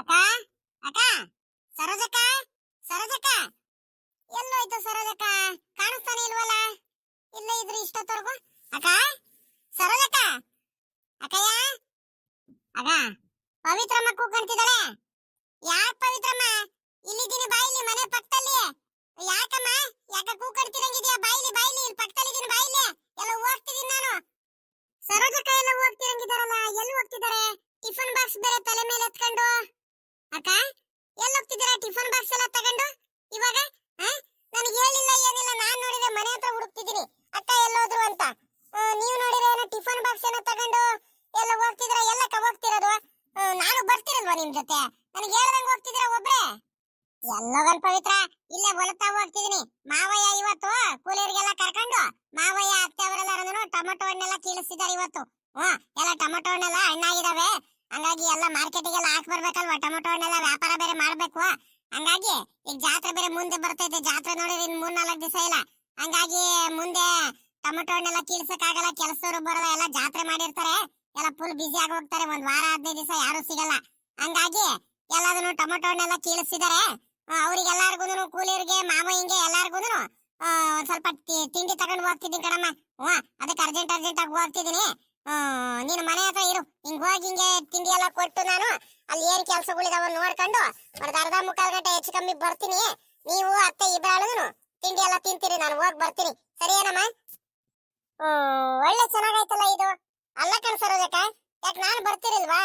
ಅಕ್ಕ ಅಕ್ಕ ಸರೋಜಕ್ಕ ಸರೋಜಕ್ಕ ಎಲ್ಲೋಯ್ತು ಸರೋಜಕ್ಕ? ಕಾಣಿಸ್ತಾನೆ ಇಲ್ವಲ್ಲ? ಇಲ್ಲ ಇದ್ರಿ ಇಷ್ಟೊತ್ತವರೆಗೂ. ಅಕ್ಕ ಸರೋಜಕ್ಕ ಅಕ್ಕಯ್ಯ ಅಕ್ಕ ಪವಿತ್ರಮ್ಮ ಕೂಗ್ಕೊಂತಿದ್ದಾಳೆ. ಯಾಕೆ ಪವಿತ್ರಮ್ಮ? ಇಲ್ಲಿದ್ದೀನಿ ಬಾಯಿಲಿ, ಮನೆ ಪಕ್ಕದಲ್ಲಿ. ಯಾಕಮ್ಮ? ಯಾಕ ಕೂಗ್ಕೊಂತಿರಂಗಿದ್ಯಾ? ಬಾಯಿಲಿ ಬಾಯಿಲಿ, ಇಲ್ಲಿ ಪಕ್ಕದಲ್ಲಿದ್ದೀನಿ ಬಾಯಿಲಿ. ಎಲ್ಲ ಹೋಗ್ತಿದ್ದೀನಿ ನಾನು. ಸರೋಜಕ್ಕ ಎಲ್ಲ ಹೋಗ್ತಿರಂಗಿದಾರಲ್ಲ, ಎಲ್ಲಿ ಹೋಗ್ತಿದ್ದಾರೆ? ಟಿಫನ್ ಬಾಕ್ಸ್ ಬೇರೆ ತಲೆ ಮೇಲೆ ಎತ್ಕೊಂಡು. ಅಕ್ಕ ಎಲ್ಲಿ ಹೋಗ್ತಿದ್ದೀರಾ? ಟಿಫನ್ ಬಾಕ್ಸ್ ಎಲ್ಲ ತಗೊಂಡು ಇವಾಗ? ನನಗೆ ಹೇಳಿಲ್ಲ ಏನಿಲ್ಲ. ನಾನ್ ನೋಡಿದ್ರೆ ಮನೆ ಹತ್ರ ಹುಡುಕ್ತಿದ್ದೀನಿ ಅಕ್ಕ ಎಲ್ಲೋದ್ರು ಅಂತ. ನೀವು ನೋಡಿದ್ರೆ ಏನೋ ಟಿಫನ್ ಬಾಕ್ಸ್ ಏನೋ ತಗೊಂಡು ಎಲ್ಲ ಹೋಗ್ತಿದ್ರ. ಎಲ್ಲಕ್ಕ ಹೋಗ್ತಿರೋದು? ನಾನು ಬರ್ತಿರಲ್ವಾ ನಿಮ್ ಜೊತೆ? ನನಗೆ ಹೇಳ್ದಂಗೆ ಹೋಗ್ತಿದ್ದೀರಾ ಒಬ್ರೆ? ಎಲ್ಲೋಗಲ್ ಪವಿತ್ರ, ಇಲ್ಲೇ ಹೊಲತಾ ಹೋಗ್ತಿದ್ದೀನಿ. ಮಾವಯ್ಯ ಇವತ್ತು ಕೂಲಿಯರಿಗೆಲ್ಲ ಕರ್ಕೊಂಡು ಮಾವಯ್ಯ ಅತ್ತೆ ಅವರೆಲ್ಲರೂ ಟೊಮೆಟೊ ಹಣ್ಣೆಲ್ಲ ಕೀಳಿಸ್ತಿದ್ದಾರೆ ಇವತ್ತು. ಎಲ್ಲ ಟೊಮೆಟೊ ಹಣ್ಣೆಲ್ಲ ಹಣ್ಣಾಗಿದಾವೆ. ಹಂಗಾಗಿ ಎಲ್ಲ ಮಾರ್ಕೆಟಿಗೆಲ್ಲ ಹಾಕಿ ಬರ್ಬೇಕಲ್ವಾ? ಟೊಮೆಟೊ ಹಣ್ಣೆಲ್ಲ ವ್ಯಾಪಾರ ಬೇರೆ ಮಾಡ್ಬೇಕು. ಹಂಗಾಗಿ ಈಗ ಜಾತ್ರೆ ಬೇರೆ ಮುಂದೆ ಬರ್ತೈತೆ. ಜಾತ್ರೆ ನೋಡಿದ್ರೆ ಇನ್ 3-4 ದಿವಸ ಇಲ್ಲ. ಹಂಗಾಗಿ ಮುಂದೆ ಟೊಮೆಟೊ ಹಣ್ಣೆಲ್ಲ ಕೀಳ್ಸಕ್ ಆಗಲ್ಲ, ಕೆಲಸದವರು ಬರಲ್ಲ, ಎಲ್ಲ ಜಾತ್ರೆ ಮಾಡಿರ್ತಾರೆ. ಎಲ್ಲ ಫುಲ್ ಬಿಸಿ ಆಗಿ ಹೋಗ್ತಾರೆ. 1 ವಾರ 15 ದಿವಸ ಯಾರು ಸಿಗಲ್ಲ. ಹಂಗಾಗಿ ಎಲ್ಲಾದನ್ನು ಟೊಮೆಟೊ ಹಣ್ಣೆಲ್ಲ ಕೀಳಿಸ್ತಿದ್ದಾರೆ. ಅವ್ರಿಗೆಲ್ಲಾರ್ಗು ಕೂಲಿಯರಿಗೆ ಮಾವಯ್ಯಂಗೆ ಎಲ್ಲಾರ್ಗು ಒಂದ್ ಸ್ವಲ್ಪ ತಿಂಡಿ ತಗೊಂಡು ಹೋಗ್ತಿದ್ದೀನಿ ಕಣಮ್ಮ. ಅದಕ್ಕೆ ಅರ್ಜೆಂಟ್ ಆಗಿ ಹೋಗ್ತಿದ್ದೀನಿ. ನೀನು ಮನೆ ಹತ್ರ ಇರು. ಹಿಂಗ್ ಹೋಗಿ ಹಿಂಗೆ ತಿಂಡಿ ಎಲ್ಲ ಕೊಟ್ಟು ನಾನು ಅಲ್ಲಿ ಏನ್ ಕೆಲಸಗಳಿದಾವ ನೋಡ್ಕೊಂಡು ಒಂದು ಅರ್ಧ ಮುಕ್ಕಾಲು ಗಂಟೆ ಹೆಚ್ಚು ಕಮ್ಮಿ ಬರ್ತೀನಿ. ನೀವು ಅತ್ತೆ ಇಬ್ಬರಾಳು ತಿಂಡಿ ಎಲ್ಲ ತಿಂತೀರಿ, ನಾನು ಹೋಗಿ ಬರ್ತೀನಿ. ಸರಿಯೇನಮ್ಮ? ಒಳ್ಳೆ ಚೆನ್ನಾಗೈತಲ್ಲ ಇದು. ಅಲ್ಲ ಕಣ್ ಸರೋಜಕ್ಕ, ಯಾಕೆ ನಾನು ಬರ್ತಿರಲ್ವಾ?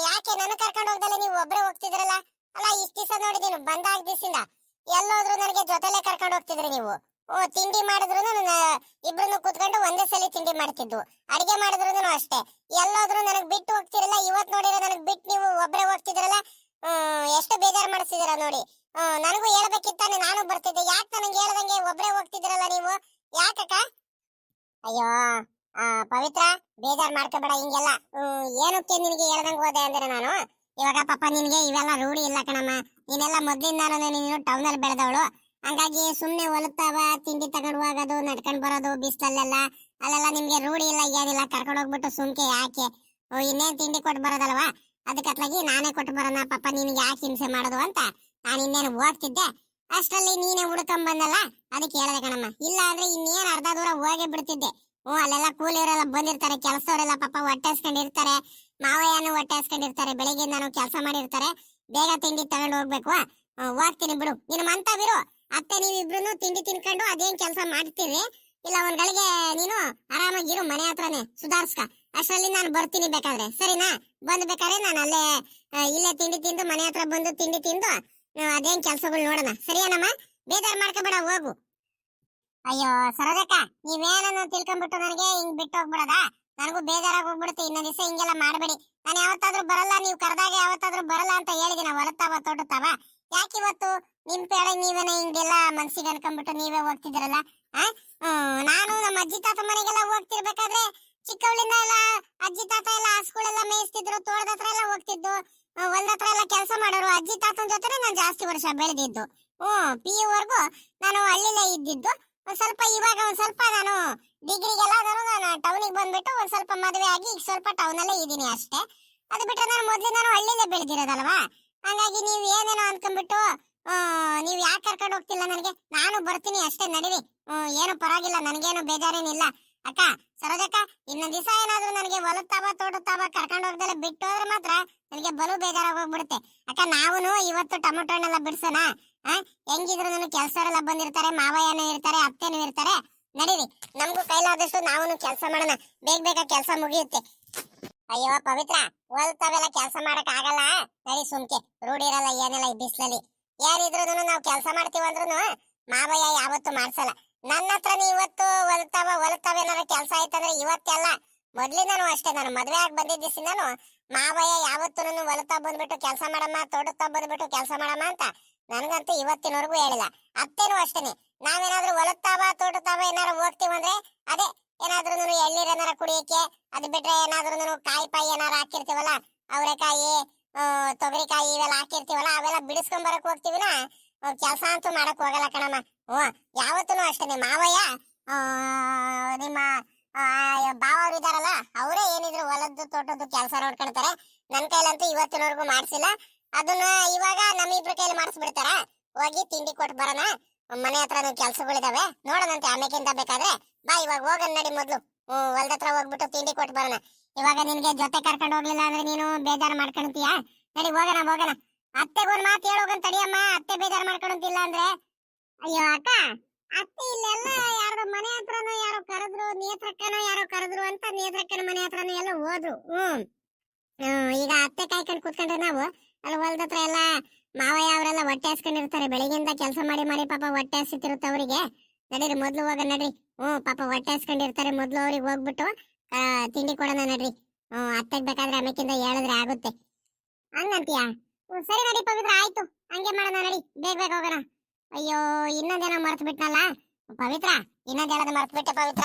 ಯಾಕೆ ನನ್ನ ಕರ್ಕೊಂಡು ಹೋಗ್ದಲ್ಲ ನೀವು ಒಬ್ರೆ ಹೋಗ್ತಿದ್ರಲ್ಲ? ಅಲ್ಲ ಇಷ್ಟ ದಿವಸ ನೋಡಿದೀನಿ, ಬಂದಾಗ ದಿವಸದಿಂದ ಎಲ್ಲೋದ್ರು ನನಗೆ ಜೊತೆಲೆ ಕರ್ಕೊಂಡು ಹೋಗ್ತಿದ್ರಿ ನೀವು. ತಿಂಡಿ ಮಾಡಿದ್ರು ಇಬ್ರು ಕೂತ್ಕೊಂಡು ಒಂದೇ ಸಲ ತಿಂಡಿ ಮಾಡ್ತಿದ್ವು. ಅಡಿಗೆ ಮಾಡಿದ್ರು ಅಷ್ಟೇ. ಎಲ್ಲೋದ್ರು ನನಗ್ ಬಿಟ್ಟು ಹೋಗ್ತಿರಲ್ಲ. ಇವತ್ ನೋಡಿದ್ರೆ ನನಗ್ ಬಿಟ್ಟು ನೀವು ಒಬ್ರೆ ಹೋಗ್ತಿದ್ರಲ್ಲ. ಎಷ್ಟು ಬೇಜಾರು ಮಾಡಿಸ್ತಿದ್ದೀರಾ ನೋಡಿ. ನನಗೂ ಹೇಳ್ಬೇಕಿತ್ತಾನೆ, ನಾನು ಬರ್ತಿದ್ದೆ. ಯಾಕೆ ನನಗೆ ಹೇಳ್ದಂಗೆ ಒಬ್ರೆ ಹೋಗ್ತಿದ್ರಲ್ಲ ನೀವು? ಯಾಕಕ್ಕ? ಅಯ್ಯೋ ಪವಿತ್ರ, ಬೇಜಾರ್ ಮಾಡ್ಕೋಬೇಡ ಹಿಂಗೆಲ್ಲ. ಏನಕ್ಕೆ ನಿನಗೆ ಹೇಳ್ದಂಗೆ ಹೋದೆ ಅಂದ್ರೆ ನಾನು ಇವಾಗ ಪಾಪ ನಿನ್ಗೆ ಇವೆಲ್ಲ ರೂಢಿ ಇಲ್ಲ ಕಣಮ್ಮ. ನೀನೆಲ್ಲ ಮೊದ್ಲಿಂದಾನು ನೀನು ಟೌನ್ ಅಲ್ಲಿ ಬೆಳೆದವಳು. ಹಂಗಾಗಿ ಸುಮ್ನೆ ಹೊಲತಾವ ತಿಂಡಿ ತಗೊಂಡು ಹೋಗೋದು, ನಡ್ಕೊಂಡ್ ಬರೋದು ಬಿಸ್ಲಲ್ಲೆಲ್ಲ, ಅಲ್ಲೆಲ್ಲ ನಿಮ್ಗೆ ರೂಢಿ ಇಲ್ಲ, ಏನಿಲ್ಲ. ಕರ್ಕೊಂಡು ಹೋಗ್ಬಿಟ್ಟು ಸುಮ್ಕೆ ಯಾಕೆ ಇನ್ನೇನ್ ತಿಂಡಿ ಕೊಟ್ಟು ಬರೋದಲ್ವಾ? ಅದಕ್ಕತ್ಲಾಗಿ ನಾನೇ ಕೊಟ್ಟು ಬರೋಣ ಪಾಪ, ನಿನ್ಗೆ ಯಾಕೆ ಹಿಂಸೆ ಮಾಡೋದು ಅಂತ ನಾನು ಇನ್ನೇನು ಹೋಗ್ತಿದ್ದೆ. ಅಷ್ಟರಲ್ಲಿ ನೀನೇ ಹುಡ್ಕೊಂಡ್ ಬಂದಲ್ಲ, ಅದಕ್ಕೆ ಹೇಳ್ದೆ ಕಣಮ್ಮ. ಇಲ್ಲ ಅಂದ್ರೆ ಇನ್ನೇನ್ ಅರ್ಧ ದೂರ ಹೋಗೇ ಬಿಡ್ತಿದ್ದೆ. ಅಲ್ಲೆಲ್ಲ ಕೂಲಿಯವರೆಲ್ಲ ಬಂದಿರ್ತಾರೆ, ಕೆಲಸದವರೆಲ್ಲ ಪಾಪ ಹೊಟ್ಟೆ ಹಸ್ಕೊಂಡಿರ್ತಾರೆ. ಮಾವಯ್ಯನು ಹೊಟ್ಟೆ ಹಸ್ಕೊಂಡಿರ್ತಾರೆ, ಬೆಳಿಗ್ಗೆ ನಾನು ಕೆಲಸ ಮಾಡಿರ್ತಾರೆ. ಬೇಗ ತಿಂಡಿ ತಗೊಂಡು ಹೋಗ್ಬೇಕು. ಹೋಗ್ತೀನಿ ಬಿಡು, ನೀನು ಮಂತವಿರು. ಅತ್ತೆ ನೀವಿಬ್ರು ತಿಂಡಿ ತಿನ್ಕೊಂಡು ಅದೇನ್ ಕೆಲಸ ಮಾಡ್ತೀರಿ. ಇಲ್ಲ ಒಂದ್ ಗಳಿಗೆ ನೀನು ಆರಾಮಾಗಿರು, ಮನೆ ಹತ್ರನೇ ಸುಧಾರ್ಸ್ಕ. ಅಷ್ಟರಲ್ಲಿ ನಾನು ಬರ್ತೀನಿ ಬೇಕಾದ್ರೆ, ಸರಿನಾ? ಬಂದ್ ಬೇಕಾದ್ರೆ ನಾನು ಇಲ್ಲೇ ತಿಂಡಿ ತಿಂದು ಮನೆ ಹತ್ರ ಬಂದು ತಿಂಡಿ ತಿಂದು ಅದೇನ್ ಕೆಲ್ಸಗಳು ನೋಡೋಣ. ಸರಿಯಾನಮ್ಮ? ಬೇಜಾರ್ ಮಾಡ್ಕೋಬೇಡ, ಹೋಗು. ಅಯ್ಯೋ ಸರೋಜಕ್ಕ, ನೀವೇನನ್ನು ತಿಳ್ಕೊಂಡ್ಬಿಟ್ಟು ನನಗೆ ಹಿಂಗ್ ಬಿಟ್ಟು ಹೋಗ್ಬಿಡದ? ನನಗೂ ಬೇಜಾರಾಗಿ ಹೋಗ್ಬಿಡುತ್ತೆ. ಇನ್ನೊಂದ್ ದಿವಸ ಹಿಂಗೆಲ್ಲ ಮಾಡಬೇಡಿ. ನಾನು ಯಾವತ್ತಾದ್ರೂ ಬರಲ್ಲ, ನೀವು ಕರೆದಾಗ ಯಾವತ್ತಾದ್ರೂ ಬರಲ್ಲ ಅಂತ ಹೇಳಿದಿನ. ಹೊಲತಾವ ತೋಟತಾವ ಯಾಕೆ ಇವತ್ತು ನಿಮ್ ಪೇಡ ನೀವೇನ ಹಿಂಗೆಲ್ಲ ಮನ್ಸಿಗೆ ಅನ್ಕೊಂಡ್ಬಿಟ್ಟು ನೀವೇ ಹೋಗ್ತಿದ್ರಲ್ಲ? ನಾನು ನಮ್ಮ ಅಜ್ಜಿ ತಾತ ಮನೆಗೆಲ್ಲ ಹೋಗ್ತಿರ್ಬೇಕಾದ್ರೆ ಚಿಕ್ಕವಳಿಂದ ಎಲ್ಲ ಅಜ್ಜಿ ತಾತ ಎಲ್ಲ ಹಸುಗಳೆಲ್ಲ ಮೇಯಿಸ್ತಿದ್ರು, ತೋಟದ ಹತ್ರ ಎಲ್ಲ ಹೋಗ್ತಿದ್ದು, ಹೊಲದ ಹತ್ರ ಎಲ್ಲ ಕೆಲಸ ಮಾಡೋರು. ಅಜ್ಜಿ ತಾತನ ಜೊತೆ ನಾನು ಜಾಸ್ತಿ ವರ್ಷ ಬೆಳೆದಿದ್ದು. PU ವರ್ಗು ನಾನು ಹಳ್ಳಿಲೇ ಇದ್ದಿದ್ದು. ಒಂದ್ ಸ್ವಲ್ಪ ನಾನು ಡಿಗ್ರಿಗೆಲ್ಲ ನಾನು ಟೌನಿಗೆ ಬಂದ್ಬಿಟ್ಟು ಒಂದ್ ಸ್ವಲ್ಪ ಮದುವೆ ಆಗಿ ಈಗ ಸ್ವಲ್ಪ ಟೌನ್ ಅಲ್ಲೇ ಇದ್ದೀನಿ ಅಷ್ಟೇ. ಅದು ಬಿಟ್ರೆ ನಾನು ಮೊದ್ಲು ಹಳ್ಳಿಲೇ ಬೆಳೆದಿರೋದಲ್ವಾ? ಹಂಗಾಗಿ ನೀವ್ ಏನೇನೋ ಅನ್ಕೊಂಡ್ಬಿಟ್ಟು ನೀವ್ ಯಾಕೆ ಕರ್ಕೊಂಡು ಹೋಗ್ತಿಲ್ಲ ನನಗೆ? ನಾನು ಬರ್ತೀನಿ ಅಷ್ಟೇ, ನಡೀರಿ. ಏನು ಪರವಾಗಿಲ್ಲ, ನನಗೇನು ಬೇಜಾರೇನಿಲ್ಲ. ಅಕ್ಕ ಸರೋಜಕ್ಕ, ಇನ್ನೊಂದ್ ದಿವಸ ಏನಾದ್ರು ನನಗೆ ಹೊಲತಾವ ತೋಟತಾವ ಕರ್ಕೊಂಡು ಹೋಗ್ದಲ್ಲ ಬಿಟ್ಟು ಹೋದ್ರೆ ಮಾತ್ರ ನನಗೆ ಬಲು ಬೇಜಾರಾಗಿ ಹೋಗ್ಬಿಡುತ್ತೆ. ಅಕ್ಕ ನಾವುನು ಇವತ್ತು ಟೊಮೆಟೊ ಹಣ್ಣೆಲ್ಲ ಬಿಡ್ಸೋಣ. ಹೆಂಗಿದ್ರು ನನ್ನ ಕೆಲಸರೆಲ್ಲ ಬಂದಿರ್ತಾರೆ, ಮಾವಯ್ಯನೂ ಇರ್ತಾರೆ, ಅತ್ತೆನೂ ಇರ್ತಾರೆ. ನಡೀರಿ, ನಮಗೂ ಕೈಲಾದಷ್ಟು ನಾವುನು ಕೆಲಸ ಮಾಡೋಣ. ಬೇಗ ಕೆಲಸ ಮುಗಿಯುತ್ತೆ. ಅಯ್ಯೋ ಪವಿತ್ರ, ಹೊಲ್ತಾವೆಲ್ಲ ಕೆಲಸ ಮಾಡಕ್ ಆಗಲ್ಲ. ನಡಿ ಸುಮ್ಕೆ, ರೂಢಿ ಇರಲ್ಲ ಏನಿಲ್ಲ ಈ ಬಿಸ್ಲಲ್ಲಿ. ಏನಿದ್ರು ನಾವು ಕೆಲಸ ಮಾಡ್ತೀವಿ ಅಂದ್ರೂ ಮಾವಯ್ಯ ಯಾವತ್ತು ಮಾಡ್ಸಲ್ಲ. ನನ್ನ ಹತ್ರ ಇವತ್ತು ಹೊಲತಾವೇನಾರ ಕೆಲಸ ಆಯ್ತಂದ್ರೆ ಇವತ್ತೆಲ್ಲ ಮೊದ್ಲಿಂದನೂ ಅಷ್ಟೇ. ನಾನು ಮದ್ವೆ ಆಗಿ ಬಂದಿದ್ದಿಸಿಂದನು ಮಾವಯ್ಯ ಯಾವತ್ತೂ ಹೊಲತಾ ಬಂದ್ಬಿಟ್ಟು ಕೆಲಸ ಮಾಡಮ್ಮ, ತೋಟತಾ ಬಂದ್ಬಿಟ್ಟು ಕೆಲಸ ಮಾಡಮ್ಮ ಅಂತ ನನ್ಗಂತೂ ಇವತ್ತಿನವರೆಗೂ ಹೇಳಿಲ್ಲ. ಅತ್ತೇನು ಅಷ್ಟೇನೆ. ನಾವೇನಾದ್ರೂ ಹೊಲತಾವ ತೋಟತಾವ ಏನಾರ ಹೋಗ್ತೀವಂದ್ರೆ ಅದೇ ಏನಾದ್ರೂ ಎಳ್ನೀರೇನಾರ ಕುಡಿಯಕ್ಕೆ, ಅದು ಬಿಟ್ರೆ ಏನಾದ್ರೂ ಕಾಯಿ ಪಾಯಿ ಏನಾರ ಹಾಕಿರ್ತೀವಲ್ಲ, ಅವರೆಕಾಯಿ ತೊಗರಿಕಾಯಿ ಇವೆಲ್ಲ ಹಾಕಿರ್ತೀವಲ್ಲ, ಅವೆಲ್ಲ ಬಿಡಿಸ್ಕೊಂಡ್ ಬರಕ್ ಹೋಗ್ತೀವಿನ. ಕೆಲಸ ಅಂತೂ ಮಾಡಕ್ ಹೋಗಲ್ಲ ಕಣಮ್ಮ. ಯಾವತ್ತೂ ಅಷ್ಟೇನೆ. ಮಾವಯ್ಯ ನಿಮ್ಮ ಬಾವರು ಇದಾರಲ್ಲ, ಅವರೇ ಏನಿದ್ರು ಹೊಲದ್ದು ತೋಟದ್ದು ಕೆಲಸ ನೋಡ್ಕೊಳ್ತಾರೆ. ನನ್ ಕೈಲಂತೂ ಇವತ್ತಿನವರೆಗೂ ಮಾಡ್ಸಿಲ್ಲ. ಅದನ್ನ ಇವಾಗ ನಮ್ಮಿಬ್ರ ಕೈಲಿ ಮಾಡಿಸ್ಬಿಡ್ತಾರ. ಹೋಗಿ ತಿಂಡಿ ಕೊಟ್ಟು ಬರೋಣ. ಮನೆ ಹತ್ರನೂ ಕೆಲ್ಸಗಳಿದಾವೆ, ನೋಡೋಣಂತೆ ಆಮೇಕಿಂತ ಬೇಕಾದ್ರೆ. ಬಾ ಇವಾಗ ಹೋಗೋಣ ನಡಿ ಮೊದ್ಲು. ಹೊಲ್ದ ಹತ್ರ ಹೋಗ್ಬಿಟ್ಟು ತಿಂಡಿ ಕೊಟ್ಟು ಬರೋಣ. ಇವಾಗ ನಿನ್ಗೆ ಜೊತೆ ಕರ್ಕೊಂಡು ಹೋಗ್ಲಿಲ್ಲ ಅಂದ್ರೆ ನೀನು ಬೇಜಾರು ಮಾಡ್ಕೊಂತೀಯ. ನಡಿ ಹೋಗೋಣ ಹೋಗೋಣ. ಅತ್ತೆಗೊಂದ್ ಮಾತು ಹೇಳೋಗಂತ ತಡಿಯಮ್ಮ, ಅತ್ತೆ ಬೇಜಾರು ಮಾಡ್ಕೊಂತಿಲ್ಲ ಅಂದ್ರೆ. ಅಯ್ಯೋ ಅಕ್ಕ, ಅತ್ತೆ ಇಲ್ಲೆಲ್ಲ ಯಾರೋ ಮನೆ ಹತ್ರನೋ ಯಾರೋ ಕರೆದ್ರು, ನೇತ್ರಕ್ಕನೋ ಯಾರೋ ಕರೆದ್ರು ಅಂತ ನೇತ್ರಕ್ಕನ ಮನೆ ಹತ್ರನೋ ಎಲ್ಲ ಹೋದ್ರು. ಈಗ ಅತ್ತೆ ಕಾಯ್ಕೊಂಡು ಕೂತ್ಕೊಂಡ್ರೆ ನಾವು ಅಲ್ಲಿ ಹೊಲ್ದ ಹತ್ರ ಎಲ್ಲ ಮಾವಯ್ಯ ಅವರೆಲ್ಲ ಹೊಟ್ಟೆ ಹಸ್ಕೊಂಡಿರ್ತಾರೆ. ಬೆಳಿಗ್ಗೆಯಿಂದ ಕೆಲಸ ಮಾಡಿ ಮಾಡಿ ಪಾಪ ಹೊಟ್ಟೆ ಹಸಿತಿರುತ್ತೆ ಅವರಿಗೆ. ನಡೀರಿ ಮೊದ್ಲು ಹೋಗ ನಡ್ರಿ. ಪಾಪ ಹೊಟ್ಟೆ ಹಸ್ಕೊಂಡಿರ್ತಾರೆ. ಮೊದ್ಲು ಅವ್ರಿಗೆ ಹೋಗ್ಬಿಟ್ಟು ತಿಂಡಿ ಕೊಡೋಣ ನಡ್ರಿ. ಅತ್ತೆಗ್ ಬೇಕಾದ್ರೆ ಆಮೇಕಿಂದ ಹೇಳಿದ್ರೆ ಆಗುತ್ತೆ. ಹಂಗಂತೀಯಾ? ಸರಿ ನಡಿ ಪವಿತ್ರ, ಆಯ್ತು ಹಂಗೆ ಮಾಡೋಣ ನಡಿ. ಬೇಗ ಬೇಗ ಹೋಗೋಣ. ಅಯ್ಯೋ ಇನ್ನೊಂದೇನೋ ಮರ್ತು ಬಿಟ್ನಲ್ಲ ಪವಿತ್ರ. ಇನ್ನೊಂದ್ ಹೇಳೋದು ಮರ್ತು ಬಿಟ್ಟೆ ಪವಿತ್ರ.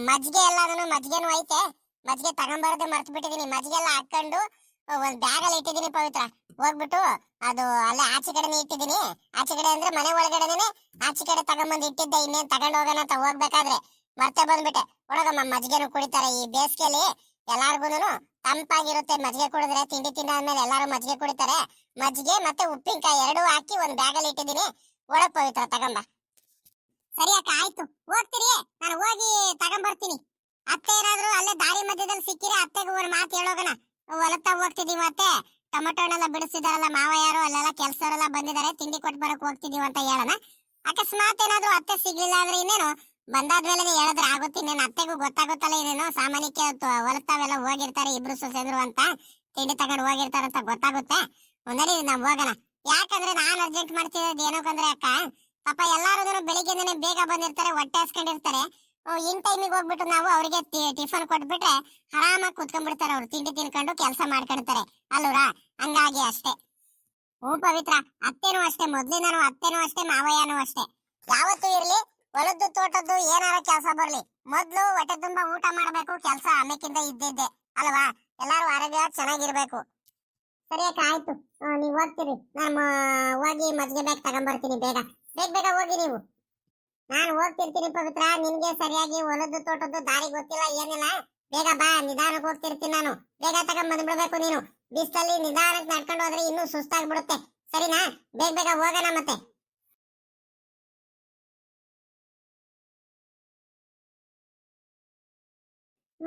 ಮಜ್ಜಿಗೆ ಎಲ್ಲ ಮಜ್ಜಿಗೆನೂ ಐತೆ. ಮಜ್ಜಿಗೆ ತಗೊಂಬರೋದೇ ಮರ್ತು ಬಿಟ್ಟಿದೀನಿ. ಮಜ್ಜಿಗೆ ಎಲ್ಲ ಹಾಕೊಂಡು ಒಂದ್ ಬ್ಯಾಗ್ ಅಲ್ಲಿ ಇಟ್ಟಿದೀನಿ ಪವಿತ್ರ. ಹೋಗ್ಬಿಟ್ಟು ಅದು ಅಲ್ಲೇ ಆಚೆ ಕಡೆನೇ ಇಟ್ಟಿದೀನಿ. ಆಚೆ ಕಡೆ ಅಂದ್ರೆ ಮನೆ ಒಳಗಡೆನೆ ಆಚೆ ಕಡೆ ತಗೊಂಬಂದು ಇಟ್ಟಿದ್ದೆ. ಇನ್ನೇನ್ ತಗೊಂಡ್ ಹೋಗೋಣ ಅಂತ ಹೋಗ್ಬೇಕಾದ್ರೆ ಮರ್ತೆ ಬಂದ್ಬಿಟ್ಟೆ. ಒಳಗಮ್ಮ ಮಜ್ಜಿಗೆನು ಕುಡಿತಾರೆ ಈ ಬೇಸಿಗೆಯಲ್ಲಿ. ಎಲ್ಲಾರ್ಗುನು ತಂಪಾಗಿರುತ್ತೆ ಮಜ್ಜಿಗೆ ಕುಡಿದ್ರೆ. ತಿಂಡಿ ತಿಂದಾದ್ಮೇಲೆ ಎಲ್ಲಾರು ಮಜ್ಜಿಗೆ ಕುಡಿತಾರೆ. ಮಜ್ಜಿಗೆ ಮತ್ತೆ ಉಪ್ಪಿನಕಾಯಿ ಎರಡೂ ಹಾಕಿ ಒಂದ್ ಬ್ಯಾಗ್ ಅಲ್ಲಿ ಇಟ್ಟಿದೀನಿ. ಒಳಗ್ ಪವಿತ್ರ ತಗೊಂಬ. ಸರಿ ಅಕ್ಕ, ಆಯ್ತು ಹೋಗ್ತೀರಿ. ನಾನು ಹೋಗಿ ತಗೊಂಬರ್ತೀನಿ. ಅತ್ತೆ ಏನಾದ್ರು ಅಲ್ಲೇ ದಾರಿ ಮಧ್ಯದಲ್ಲಿ ಸಿಕ್ಕಿದ್ರೆ ಅತ್ತೆಗೂ ಒಂದ್ ಮಾತು ಹೇಳೋಗಣ. ಹೊಲತ್ತ ಹೋಗ್ತಿದೀವಿ ಮತ್ತೆ ಟೊಮೆಟೊ ಹಣ್ಣೆಲ್ಲ ಬಿಡಿಸಿದಾರಲ್ಲ ಮಾವಯ್ಯರು, ಅಲ್ಲೆಲ್ಲ ಕೆಲ್ಸವರೆಲ್ಲ ಬಂದಿದ್ದಾರೆ, ತಿಂಡಿ ಕೊಟ್ಟು ಬರಕ್ ಹೋಗ್ತಿದೀವಿ ಅಂತ ಹೇಳೋಣ. ಅಕಸ್ಮಾತ್ ಏನಾದ್ರು ಅತ್ತೆ ಸಿಗ್ಲಿಲ್ಲ ಅಂದ್ರೆ ಇನ್ನೇನು ಬಂದಾದ್ಮೇಲೆ ಹೇಳಿದ್ರೆ ಆಗುತ್ತೆ. ಇನ್ನೇನು ಅತ್ತೆಗೂ ಗೊತ್ತಾಗುತ್ತಲ್ಲ ಇನ್ನೇನು ಸಾಮಾನ್ಯಕ್ಕೆ ಹೊಲತ್ತಾವೆಲ್ಲ ಹೋಗಿರ್ತಾರೆ ಇಬ್ರು ಸೊಸೆಂದ್ರು ಅಂತ, ತಿಂಡಿ ತಗೊಂಡು ಹೋಗಿರ್ತಾರಂತ ಗೊತ್ತಾಗುತ್ತೆ. ಒಂದರಿ ನಾವ್ ಹೋಗೋಣ. ಯಾಕಂದ್ರೆ ನಾನ್ ಅರ್ಜೆಂಟ್ ಮಾಡ್ತಿರೋದು ಏನಕ್ಕಂದ್ರೆ ಅಕ್ಕ, ಪಾಪ ಎಲ್ಲಾರು ಬೆಳಿಗ್ಗೆನೇ ಬೇಗ ಬಂದಿರ್ತಾರೆ, ಹೊಟ್ಟೆ ಹಸ್ಕೊಂಡಿರ್ತಾರೆ. ಇನ್ ಟೈಮಿಗೆ ಹೋಗ್ಬಿಟ್ಟು ನಾವು ಅವರಿಗೆ ಟಿಫನ್ ಕೊಟ್ಬಿಟ್ರೆ ಆರಾಮಾಗಿ ಕುತ್ಕೊಂಡ್ಬಿಡ್ತಾರೆ. ಅವ್ರು ತಿಂಡಿ ತಿನ್ಕೊಂಡು ಕೆಲಸ ಮಾಡ್ಕೊಳ್ತಾರೆ ಅಲ್ಲೂರಾ. ಹಂಗಾಗಿ ಅಷ್ಟೇ. ಪವಿತ್ರ, ಅತ್ತೆನೂ ಅಷ್ಟೇ, ಮೊದ್ಲಿನೂ ಅತ್ತೆನೂ ಅಷ್ಟೇ, ಮಾವಯ್ಯನೂ ಅಷ್ಟೇ. ಯಾವತ್ತೂ ಇರ್ಲಿ ಹೊಲದ್ದು ತೋಟದ್ದು ಏನಾರ ಕೆಲಸ ಬರ್ಲಿ, ಮೊದ್ಲು ಹೊಟ್ಟೆ ತುಂಬಾ ಊಟ ಮಾಡ್ಬೇಕು. ಕೆಲಸ ಆಮೇಕಿಂದ ಇದ್ದಿದ್ದೆ ಅಲ್ವಾ. ಎಲ್ಲಾರು ಆರೋಗ್ಯ ಚೆನ್ನಾಗಿರ್ಬೇಕು. ಸರಿ ಅಕ್ಕ, ಆಯ್ತು ನೀವ್ ಹೋಗ್ತೀರಿ. ನಾನು ಹೋಗಿ ಮಜ್ಜಿಗೆ ಬ್ಯಾಗ್ ತಗೊಂಡ್ಬರ್ತೀನಿ. ಬೇಗ ಬೇಗ ಬೇಗ ಹೋಗಿ ನೀವು. ನಾನು ಹೋಗ್ತಿರ್ತೀನಿ ಪವಿತ್ರ. ನಿನ್ಗೆ ಸರಿಯಾಗಿ ಹೊಲದ್ದು ತೋಟದ್ದು ದಾರಿ ಗೊತ್ತಿಲ್ಲ ಏನಿಲ್ಲ. ಬೇಗ ಬಾ, ನಿಧಾನಕ್ಕೆ ಹೋಗ್ತಿರ್ತೀನಿ ನಾನು. ಬೇಗ ತಗೊಂಡ್ ಬಂದ್ಬಿಡ್ಬೇಕು ನೀನು. ಬಿಸಿಲಲ್ಲಿ ನಿಧಾನಕ್ಕೆ ನಡ್ಕೊಂಡು ಹೋದ್ರೆ ಇನ್ನೂ ಸುಸ್ತಾಗ್ಬಿಡುತ್ತೆ. ಸರಿನಾ? ಬೇಗ ಬೇಗ ಹೋಗೋಣ ಮತ್ತೆ.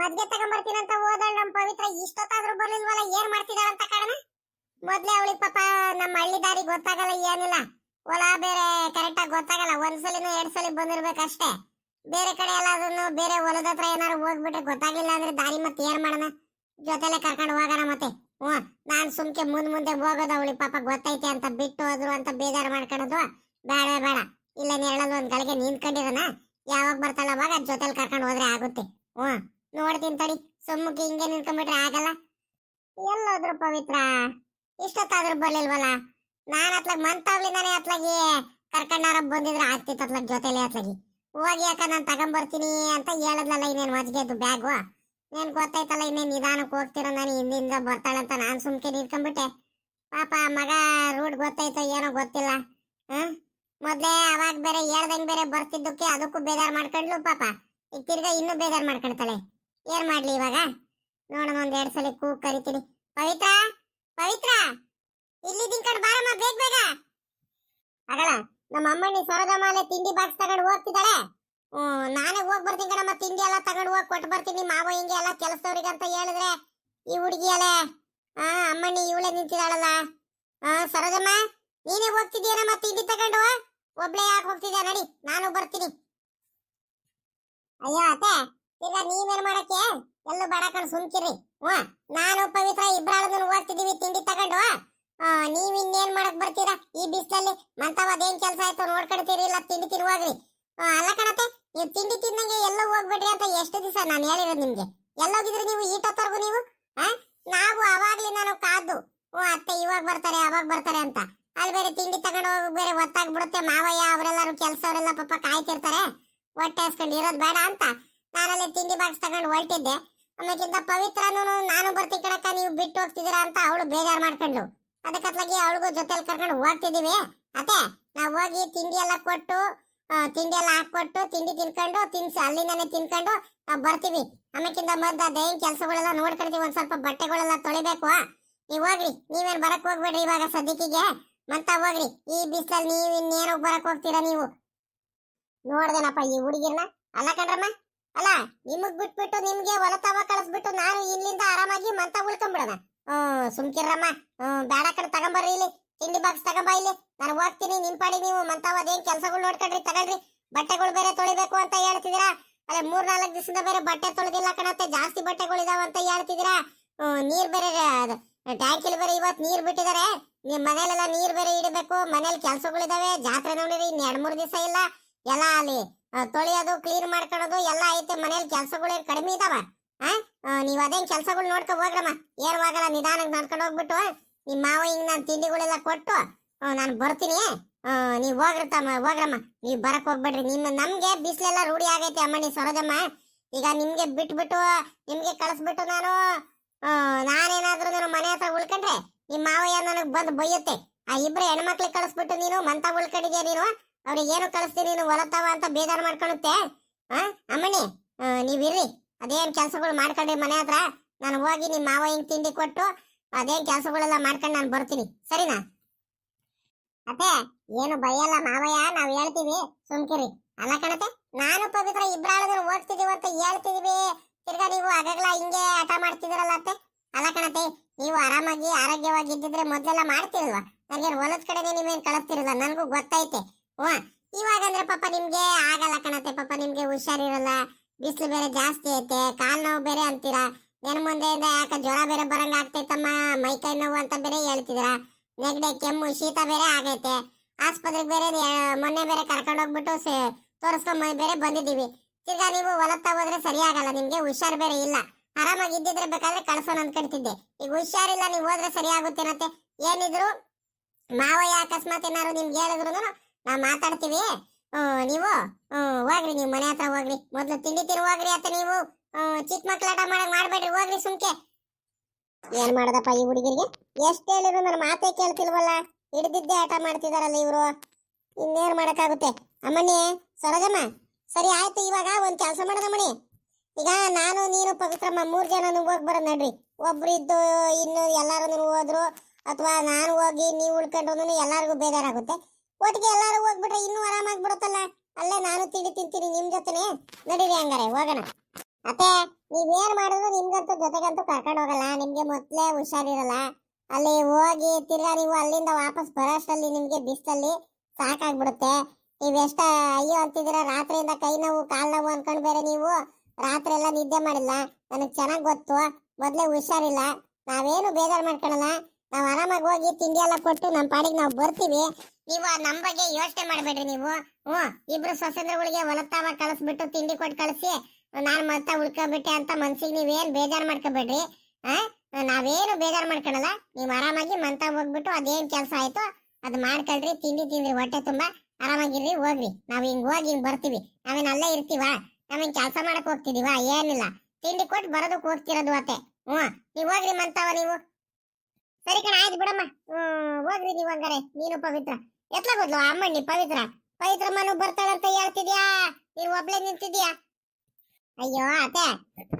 ಮದ್ಗೆ ತಗೊಂಡ್ಬರ್ತೀನಿ ಅಂತ ಹೋದಳು ನಮ್ ಪವಿತ್ರ. ಇಷ್ಟೊತ್ತಾದ್ರೂ ಬರ್ಲಿಲ್ವಲ್ಲ, ಏನ್ ಮಾಡ್ತಿದ್ದಾಳ ಅಂತ ಕಾರಣ. ಮೊದ್ಲೇ ಅವಳಿಗೆ ಪಾಪ ನಮ್ಮ ಹಳ್ಳಿ ದಾರಿ ಗೊತ್ತಾಗಲ್ಲ ಏನಿಲ್ಲ. ಹೊಲ ಬೇರೆ ಕರೆಕ್ಟ್ ಆಗಿ ಗೊತ್ತಾಗಲ್ಲ. ಒಂದ್ಸಲಿನೂ 2 ಸಲ ಬಂದಿರ್ಬೇಕಷ್ಟೇ. ಬೇರೆ ಕಡೆ ಎಲ್ಲ ಅದನ್ನು ಬೇರೆ ಹೊಲದ ಹತ್ರ ಏನಾರು ಹೋಗ್ಬಿಟ್ರೆ ಗೊತ್ತಾಗ್ಲಿಲ್ಲ ಅಂದ್ರೆ ದಾರಿ ಮತ್ತೆ ಏನ್ ಮಾಡೋಣ. ಜೊತೆಲೆ ಕರ್ಕೊಂಡು ಹೋಗೋಣ ಮತ್ತೆ. ನಾನ್ ಸುಮ್ಕೆ ಮುಂದೆ ಹೋಗೋದು. ಅವಳಿಗೆ ಪಾಪ ಗೊತ್ತೈತೆ ಅಂತ ಬಿಟ್ಟು ಹೋದ್ರು ಅಂತ ಬೇಜಾರು ಮಾಡ್ಕೊಳ್ಳೋದು ಬೇಡ ಬೇಡ. ಇಲ್ಲ ನೆರಳಲ್ಲಿ ಒಂದ್ ಗಳಿಗೆ ನಿಂತ್ಕೊಂಡಿರೋಣ. ಯಾವಾಗ ಬರ್ತಾಳ ಅವಾಗ ಜೊತೆಲಿ ಕರ್ಕೊಂಡು ಹೋದ್ರೆ ಆಗುತ್ತೆ. ನೋಡ್ತೀನಿ ತಡಿ. ಸುಮ್ಮಕ್ಕೆ ಹಿಂಗೆ ನಿಂತ್ಕೊಂಡ್ಬಿಟ್ರೆ ಆಗಲ್ಲ. ಎಲ್ಲೋದ್ರು ಪವಿತ್ರ? ಇಷ್ಟೊತ್ತಾದ್ರೂ ಬರ್ಲಿಲ್ವಲ್ಲ. ನಾನ್ ಅತ್ಲಾಗ ಮಂತಾವ್ಲಿಂದಾನೆ ಅತ್ಲಾಗಿ ಕರ್ಕೊಂಡಾರ ಬಂದಿದ್ರೆ ಆಗ್ತಿತ್ತು. ಅತ್ಲಾಗ ಜೊತೆಲಿ ಅತ್ಲಾಗಿ ಹೋಗಿ ಯಾಕ ನಾನ್ ತಗೊಂಬರ್ತೀನಿ ಅಂತ ಹೇಳದ್ಲಲ್ಲ. ಇನ್ನೇನ್ ಮಜ್ಗೆದ್ದು ಬ್ಯಾಗು ಏನ್ ಗೊತ್ತಾಯ್ತಲ್ಲ. ಇನ್ನೇನ್ ನಿಧಾನಕ್ಕೆ ಹೋಗ್ತಿರೋ ನಾನು ಹಿಂದಿಂದ ಬರ್ತಾಳಂತ ನಾನ್ ಸುಮ್ಕೆ ನಿಂತ್ಕೊಂಡ್ಬಿಟ್ಟೆ. ಪಾಪ ಮಗ ರೂಟ್ ಗೊತ್ತಾಯ್ತೋ ಏನೋ ಗೊತ್ತಿಲ್ಲ. ಮೊದ್ಲೇ ಅವಾಗ ಬೇರೆ ಹೇಳ್ದಂಗ್ ಬೇರೆ ಬರ್ತಿದ್ದಕ್ಕೆ ಅದಕ್ಕೂ ಬೇಜಾರ್ ಮಾಡ್ಕೊಂಡ್ಲು ಪಾಪ. ಈಗ ತಿರ್ಗಾ ಇನ್ನೂ ಬೇಜಾರ್ ಮಾಡ್ಕೊಳ್ತಾಳೆ. ಏನ್ ಮಾಡ್ಲಿ ಇವಾಗ? ನೋಡೋಣ, 1-2 ಸಲ ಕೂಗ್ ಕರಿತೀನಿ. ಪವಿತ್ರ, ಪವಿತ್ರ, ಇಲ್ಲಿ ದಿನ್ಕಂಡ್ ಬಾರಮ್ಮ ಬೇಗ ಬೇಗ. ಆಗಲ್ಲ ನಮ್ಮ ಅಮ್ಮಣ್ಣಿ ಸರೋಜಮಾಲೆ ತಿಂಡಿ ಬಾಕ್ಸ್ ತಗೊಂಡು ಹೋಗ್ತಿದ್ದಾಳೆ. ನಾನೇ ಹೋಗ್ ಬರ್ತೀನಿ ಕಣಮ್ಮ. ತಿಂಡಿ ಎಲ್ಲ ತಗೊಂಡು ಹೋಗಿ ಕೊಟ್ಟು ಬರ್ತೀನಿ. ಮಾವ ಹಿಂಗೆ ಎಲ್ಲ ಕೆಲಸದವ್ರಿಗೆ ಅಂತ ಹೇಳಿದ್ರೆ ಈ ಹುಡುಗಿ ಅಲ್ಲೇ ಅಮ್ಮಣ್ಣಿ ಇವಳೆ ನಿಂತಿದ್ದಾಳಲ್ಲ. ಸರೋಜಮ್ಮ, ನೀನೇ ಹೋಗ್ತಿದ್ದೀಯನಮ್ಮ ತಿಂಡಿ ತಗೊಂಡು? ಒಬ್ಳೆ ಯಾಕೆ ಹೋಗ್ತಿದ್ಯಾ? ನಡಿ, ನಾನು ಬರ್ತೀನಿ. ಅಯ್ಯೋ ಅತ್ತೆ, ಈಗ ನೀವೇನ್ ಮಾಡಕ್ಕೆ ಎಲ್ಲೂ ಬಡಕಂಡ್ ಸುಮ್ಕಿರಿ. ನಾನು ಪವಿತ್ರ ಇಬ್ರಾಳದನ್ನು ಹೋಗ್ತಿದೀವಿ ತಿಂಡಿ ತಗೊಂಡು. ನೀವ್ ಇನ್ನೇನ್ ಮಾಡಕ್ ಬರ್ತೀರಾ ಈ ಬಿಸ್ಲಲ್ಲಿ? ಮಂತವ ಅದೇನ್ ಕೆಲ್ಸ ಆಯ್ತು ನೋಡ್ಕೊಳ್ತೀರಿ, ಇಲ್ಲ ತಿಂಡಿ ತಿನ್ನುವಾಗ್ರಿ. ಅಲ್ಲ ಕಣತೆ, ನೀವು ತಿಂಡಿ ತಿನ್ನಂಗೆ ಎಲ್ಲೋ ಹೋಗ್ಬಿಡ್ರಿ ಅಂತ ಎಷ್ಟು ದಿವಸ ನಾನು ಹೇಳಿರೋದು ನಿಮ್ಗೆ. ಎಲ್ಲೋಗಿದ್ರಿ ನೀವು ಈಟೊತ್ತರ್ಗು ನೀವು? ನಾವು ಅವಾಗ್ಲಿ ನಾನು ಕಾದು ಅತ್ತೆ ಇವಾಗ ಬರ್ತಾರೆ ಅವಾಗ ಬರ್ತಾರೆ ಅಂತ. ಅಲ್ಲಿ ಬೇರೆ ತಿಂಡಿ ತಗೊಂಡು ಹೋಗಿ ಬೇರೆ ಒತ್ತಾಗ್ಬಿಡುತ್ತೆ. ಮಾವಯ್ಯ ಅವರೆಲ್ಲರೂ ಕೆಲಸವರೆಲ್ಲ ಪಾಪ ಕಾಯ್ತಿರ್ತಾರೆ. ಹೊಟ್ಟೆ ಹಸ್ಕೊಂಡು ಇರೋದು ಬೇಡ ಅಂತ ನಾನಲ್ಲಿ ತಿಂಡಿ ಬಾಕ್ಸ್ ತಗೊಂಡು ಹೊರಟಿದ್ದೆ. ಆಮೇಕಿಂತ ಪವಿತ್ರನು ನಾನು ಬರ್ತೀನಿ ಕಣಕ್ಕ, ನೀವು ಬಿಟ್ಟು ಹೋಗ್ತಿದ್ದೀರಾ ಅಂತ ಅವಳು ಬೇಜಾರು ಮಾಡ್ಕೊಂಡ್ಲು. ಅದಕ್ಕತ್ಲಾಗಿ ಅವಳಿಗೂ ಜೊತೆಲಿ ಕರ್ಕೊಂಡು ಹೋಗ್ತಿದೀವಿ. ಅತ್ತೆ, ನಾವು ಹೋಗಿ ತಿಂಡಿ ಎಲ್ಲ ಕೊಟ್ಟು ತಿಂಡಿ ಎಲ್ಲ ಹಾಕೊಟ್ಟು ತಿಂಡಿ ತಿನ್ಕೊಂಡು ಅಲ್ಲಿಂದಾನೆ ತಿನ್ಕೊಂಡು ನಾವು ಬರ್ತೀವಿ. ಆಮೇಕಿಂತ ಮೊದ್ಲು ಅದೇನ್ ಕೆಲಸಗಳೆಲ್ಲ ನೋಡ್ಕೊಳ್ತೀವಿ. ಒಂದ್ ಸ್ವಲ್ಪ ಬಟ್ಟೆಗಳೆಲ್ಲ ತೊಳಿಬೇಕು. ನೀವ್ ಹೋಗ್ರಿ, ನೀವೇನ್ ಬರಕ್ ಹೋಗ್ಬೇಡ್ರಿ ಇವಾಗ ಸದ್ಯಕ್ಕೆ. ಮತ್ತ ಹೋಗ್ರಿ, ಈ ಬಿಸ್ಲಲ್ಲಿ ನೀವ್ ಇನ್ನೇನೋ ಬರಕ್ ಹೋಗ್ತೀರಾ ನೀವು? ನೋಡ್ದೇನಪ್ಪ ಈ ಹುಡುಗಿರ್ನ. ಅಲ್ಲ ಕಣ್ರಮ್ಮ, ಅಲ್ಲ ನಿಮಗ್ ಬಿಟ್ಬಿಟ್ಟು ನಿಮ್ಗೆ ಹೊಲ ತವ ಕಳಿಸ್ಬಿಟ್ಟು ನಾನು ಇಲ್ಲಿಂದ ಆರಾಮಾಗಿ ಮಂತ ಉಳ್ಕೊಂಡ್ಬಿಡೋಣ. ಸುಮ್ಕಿರಮ್ಮ. ಬೇಡ ಕಡೆ ತಗೊಂಬರ್ರಿ, ಇಲ್ಲಿ ತಿಂಡಿ ಬಾಕ್ಸ್ ತಗೊಂಬ ಇಲ್ಲಿ. ನಾನು ಹೋಗ್ತೀನಿ, ನಿಮ್ ಪಾಡಿ ನೀವು ಮಂತಾವ ಅದೇನ್ ಕೆಲ್ಸಗಳು ನೋಡ್ಕೊಳ್ರಿ. ತಗೊಳ್ರಿ, ಬಟ್ಟೆಗಳು ಬೇರೆ ತೊಳಿಬೇಕು ಅಂತ ಹೇಳ್ತಿದ್ದೀರಾ. ಅದೇ 3-4 ದಿವಸದಿಂದ ಬೇರೆ ಬಟ್ಟೆ ತೊಳೆದಿಲ್ಲ ಕಣತ್ತೆ, ಜಾಸ್ತಿ ಬಟ್ಟೆಗಳಿದಾವ ಅಂತ ಹೇಳ್ತಿದ್ದೀರಾ. ನೀರ್ ಬೇರೆ ಟ್ಯಾಂಕಿಲ್ ಬೇರೆ ಇವತ್ ನೀರ್ ಬಿಟ್ಟಿದ್ದಾರೆ. ನಿಮ್ ಮನೇಲೆಲ್ಲ ನೀರ್ ಬೇರೆ ಇಡಬೇಕು. ಮನೇಲಿ ಕೆಲ್ಸಗಳಿದಾವೆ, ಜಾತ್ರೆ ನೋಡಿರಿ ಇನ್ 2-3 ದಿವಸ ಇಲ್ಲ. ಎಲ್ಲ ಅಲ್ಲಿ ತೊಳೆಯೋದು ಕ್ಲೀನ್ ಮಾಡ್ಕೊಳ್ಳೋದು ಎಲ್ಲ ಐತೆ. ಮನೇಲಿ ಕೆಲ್ಸಗಳು ಕಡಿಮೆ ಇದಾವ. ನೀವ್ ಅದೇನ್ ಕೆಲ್ಸಗಳು ನೋಡ್ಕೊ ಹೋಗ್ರಮ್ಮ. ಏನ್ ಹೋಗಲ್ಲ, ನಿಧಾನಕ್ಕೆ ನಡ್ಕೊಂಡು ಹೋಗ್ಬಿಟ್ಟು ನಿಮ್ ಮಾವ ಹಿಂಗ್ ನಾನ್ ತಿಂಡಿಗಳೆಲ್ಲ ಕೊಟ್ಟು ನಾನು ಬರ್ತೀನಿ. ನೀವ್ ಹೋಗ್ರಮ್ಮ. ನೀವ್ ಬರಕ್ ಹೋಗ್ಬೇಡ್ರಿ. ನಮ್ಗೆ ಬಿಸ್ಲೆಲ್ಲ ರೂಢಿ ಆಗೈತೆ ಅಮ್ಮಣ್ಣಿ ಸರೋಜಮ್ಮ. ಈಗ ನಿಮ್ಗೆ ಬಿಟ್ಬಿಟ್ಟು ನಿಮ್ಗೆ ಕಳಿಸ್ಬಿಟ್ಟು ನಾನೇನಾದ್ರೂ ನಾನು ಮನೆ ಹತ್ರ ಉಳ್ಕೊಂಡ್ರೆ ನಿಮ್ ಮಾವಯ್ಯ ನನಗ್ ಬಂದು ಬೈಯುತ್ತೆ. ಆ ಇಬ್ರು ಹೆಣ್ಮಕ್ಳಿಗೆ ಕಳಿಸ್ಬಿಟ್ಟು ನೀನು ಮಂತ ಉಳ್ಕೊಂಡಿದ್ಯಾ ನೀನು, ಅವ್ರಿಗೆ ಏನು ಕಳಿಸ್ತೀನಿ ನೀನು ಹೊಲತಾವ ಅಂತ ಬೇಜಾರು ಮಾಡ್ಕೊಳುತ್ತೆ. ಅಮ್ಮಣ್ಣಿ ನೀವಿರ್ರಿ, ಅದೇನ್ ಕೆಲ್ಸಗಳು ಮಾಡ್ಕೊಂಡ್ರಿ ಮನೆ ಹತ್ರ. ನಾನು ಹೋಗಿ ನಿಮ್ ಮಾವ ಹಿಂಗ್ ತಿಂಡಿ ಕೊಟ್ಟು ಅದೇನ್ ಕೆಲ್ಸಗಳೆಲ್ಲ ಮಾಡ್ಕೊಂಡು ನಾನು ಬರ್ತೀನಿ, ಸರಿನಾ? ಅತ್ತೆ ಏನು ಭಯಲ್ಲ ಮಾವಯ್ಯ, ನಾವ್ ಹೇಳ್ತೀವಿ, ಸುಮ್ಕಿರಿ. ಅಲ್ಲ ಕಣತೆ, ನಾನು ಪವಿತ್ರ ಇಬ್ರಾಳದ್ರು ಹೋಗ್ತಿದೀವಿ ಅಂತ ಹೇಳ್ತಿದೀವಿ. ತಿರ್ಗಾ ನೀವು ಆಗಾಗ್ಲ ಹಿಂಗೆ ಆಟ ಮಾಡ್ತಿದಿರಲ್ಲ ಅತ್ತೆ. ಅಲ್ಲ ಕಣತೆ, ನೀವು ಆರಾಮಾಗಿ ಆರೋಗ್ಯವಾಗಿ ಇದ್ದಿದ್ರೆ ಮೊದ್ಲೆಲ್ಲ ಮಾಡ್ತಿರಲ್ವಾ? ನನಗೆ ಹೊಲದ ಕಡೆನೆ ನೀವೇನ್ ಕಳಿಸ್ತಿರಲ್ಲ, ನನ್ಗೂ ಗೊತ್ತೈತೆ. ಇವಾಗಂದ್ರೆ ಪಾಪ ನಿಮ್ಗೆ ಆಗಲ್ಲ ಕಣತೆ. ಪಾಪ ನಿಮ್ಗೆ ಹುಷಾರಿರಲ್ಲ, ಬಿಸಿಲು ಬೇರೆ ಜಾಸ್ತಿ ಐತೆ, ಕಾಲ್ ನೋವು ಬೇರೆ ಅಂತೀರಾ. ಮುಂದೆಯಿಂದ ಯಾಕೆ ಜ್ವರ ಬೇರೆ ಬರಂಗ ಆಗ್ತೈತಮ್ಮ, ಮೈಕೈ ನೋವು ಅಂತ ಬೇರೆ ಹೇಳ್ತಿದ್ದೀರಾ. ನೆಗಡಿ ಕೆಮ್ಮು ಶೀತ ಬೇರೆ ಆಗೈತೆ. ಆಸ್ಪತ್ರೆಗೆ ಬೇರೆ ಮೊನ್ನೆ ಬೇರೆ ಕರ್ಕೊಂಡು ಹೋಗ್ಬಿಟ್ಟು ತೋರಿಸ್ಕೊಂಡ್ ಬೇರೆ ಬಂದಿದ್ದೀವಿ. ತಿರ್ಗಾ ನೀವು ಹೊಲತ್ತ ಹೋದ್ರೆ ಸರಿ ಆಗಲ್ಲ, ನಿಮ್ಗೆ ಹುಷಾರ್ ಬೇರೆ ಇಲ್ಲ. ಆರಾಮಾಗಿ ಇದ್ದಿದ್ರೆ ಬೇಕಾದ್ರೆ ಕಳ್ಸೋಣ ಅನ್ಕೊಂತಿದ್ದೆ. ಈಗ ಹುಷಾರಿಲ್ಲ, ನೀವು ಹೋದ್ರೆ ಸರಿ ಆಗುತ್ತೇನತ್ತೆ. ಏನಿದ್ರು ಮಾವಯ್ಯ ಅಕಸ್ಮಾತ್ ಏನಾದ್ರು ನಿಮ್ಗೆ ಹೇಳಿದ್ರು ನಾವ್ ಮಾತಾಡ್ತೀವಿ. ನೀವು ಹೋಗ್ರಿ, ನೀವು ಮನೆ ಹತ್ರ ಹೋಗ್ರಿ. ಮೊದ್ಲು ತಿಂಡಿ ತಿರು ಹೋಗ್ರಿ. ಅತ್ತ ನೀವು ಚಿಕ್ಕ ಮಕ್ಳಾಟ ಮಾಡ್ಬೇಡ್ರಿ, ಹೋಗ್ರಿ ಸುಮ್ಕೆ. ಏನ್ ಮಾಡದಪ್ಪ ಈ ಹುಡುಗಿರಿಗೆ, ಎಷ್ಟ್ ಹೇಳಿದ್ರು ನನ್ನ ಮಾತೇ ಕೇಳ್ತಿಲ್ವಲ್ಲ. ಹಿಡ್ದಿದ್ದೆ ಆಟ ಮಾಡ್ತಿದಾರಲ್ಲ ಇವ್ರು, ಇನ್ನೇನ್ ಮಾಡಕ್ಕಾಗುತ್ತೆ? ಅಮ್ಮಣ್ಣಿ ಸರೋಜಮ್ಮ, ಸರಿ ಆಯ್ತು. ಇವಾಗ ಒಂದ್ ಕೆಲಸ ಮಾಡೋಣ ಮಣಿ. ಈಗ ನಾನು ನೀನು ಪವಿತ್ರಮ್ಮ 3 ಜನ ಹೋಗ್ ಬರೋದ್ ನಡ್ರಿ. ಒಬ್ರು ಇದ್ದು ಇನ್ನು ಎಲ್ಲಾರು ಹೋದ್ರು ಅಥವಾ ನಾನು ಹೋಗಿ ನೀವು ಉಳ್ಕೊಂಡ್ರು ಎಲ್ಲಾರ್ಗು ಬೇಜಾರಾಗುತ್ತೆ. ಒಟ್ಟಿಗೆ ಎಲ್ಲಾರು ಹೋಗ್ಬಿಟ್ರೆ ಇನ್ನೂ ಆರಾಮಾಗ್ಬಿಡುತ್ತಲ್ಲ. ಅಲ್ಲೇ ನಾನು ತಿಂಡಿ ತಿಂತೀನಿ ನಿಮ್ ಜೊತೆನೆ. ನಡೀರಿ ಹಂಗಾರೆ ಹೋಗೋಣ. ಅತ್ತೆ ನೀವೇನ್ ಮಾಡಿದ್ರು ನಿಮ್ಗಂತೂ ಜೊತೆಗಂತೂ ಕರ್ಕೊಂಡು ಹೋಗಲ್ಲ, ನಿಮ್ಗೆ ಮೊದ್ಲೇ ಹುಷಾರಿರಲ್ಲ. ಅಲ್ಲಿ ಹೋಗಿ ತಿರ್ಗಾ ನೀವು ಅಲ್ಲಿಂದ ವಾಪಸ್ ಬರೋಷ್ಟಲ್ಲಿ ನಿಮ್ಗೆ ಬಿಸಿಲಲ್ಲಿ ಸಾಕಾಗ್ಬಿಡುತ್ತೆ. ನೀವೆಷ್ಟ ಅಯ್ಯೋ ಅಂತಿದ್ದೀರಾ, ರಾತ್ರಿಯಿಂದ ಕೈ ನೋವು ಕಾಲ್ ನೋವು ಅನ್ಕೊಂಡ್ ಬೇರೆ ನೀವು ರಾತ್ರಿ ಎಲ್ಲ ನಿದ್ದೆ ಮಾಡಿಲ್ಲ. ನನಗ್ ಚೆನ್ನಾಗ್ ಗೊತ್ತು, ಮೊದ್ಲೇ ಹುಷಾರಿಲ್ಲ. ನಾವೇನು ಬೇಜಾರ್ ಮಾಡ್ಕೊಳಲ್ಲ, ನಾವ್ ಆರಾಮಾಗಿ ಹೋಗಿ ತಿಂಡಿ ಎಲ್ಲ ಕೊಟ್ಟು ನಮ್ ಪಾಡಿಗೆ ನಾವು ಬರ್ತೀವಿ. ನೀವು ನಮ್ ಬಗ್ಗೆ ಯೋಚನೆ ಮಾಡ್ಬೇಡ್ರಿ. ನೀವು ಇಬ್ರು ಸೊಸೆಂದ್ರಗಳಿಗೆ ಹೊಲತ್ತಾವ ಕಳಿಸ್ಬಿಟ್ಟು ತಿಂಡಿ ಕೊಟ್ಟು ಕಳಿಸಿ ನಾನ್ ಮತ್ತ ಉಳ್ಕೊಬಿಟ್ಟೆ ಅಂತ ಮನ್ಸಿಗೆ ನೀವೇನ್ ಬೇಜಾರ್ ಮಾಡ್ಕೊಬೇಡ್ರಿ. ನಾವೇನು ಬೇಜಾರ್ ಮಾಡ್ಕೊಳಲ್ಲ. ನೀವ್ ಆರಾಮಾಗಿ ಮಂತ ಹೋಗ್ಬಿಟ್ಟು ಅದೇನ್ ಕೆಲ್ಸ ಆಯ್ತು ಅದ್ ಮಾಡ್ಕೊಳ್ರಿ, ತಿಂಡಿ ತಿಂದ್ರಿ ಹೊಟ್ಟೆ ತುಂಬಾ ಆರಾಮಾಗಿರ್ರಿ. ಹೋಗ್ರಿ, ನಾವ್ ಹಿಂಗ್ ಹೋಗಿ ಹಿಂಗ್ ಬರ್ತೀವಿ. ನಾವೇನ್ ಅಲ್ಲೇ ಇರ್ತೀವ? ನಾವೇನ್ ಕೆಲ್ಸ ಮಾಡಕ್ ಹೋಗ್ತಿದೀವ? ಏನಿಲ್ಲ, ತಿಂಡಿ ಕೊಟ್ಟು ಬರೋದಕ್ ಹೋಗ್ತಿರೋದು ಅತ್ತೆ. ನೀವ್ ಹೋಗ್ರಿ ಮಂತಾವ ನೀವು. ಸರಿ ಕಣ, ಆಯ್ತು ಬಿಡಮ್ಮ. ಹೋಗ್ರಿ ನೀವು ಹಂಗಾರೆ. ನೀನು ಪವಿತ್ರ ಎತ್ಲಾಗೋದ್ಲು ಅಮ್ಮಣ್ಣಿ. ಪವಿತ್ರಮ್ಮನು ಬರ್ತಾಳಂತ ಹೇಳ್ತಿದ್ಯಾ, ನೀವ್ ಒಬ್ಳೆ ನಿಂತಿದ್ಯಾ? ಅಯ್ಯೋ ಅತ್ತೆ,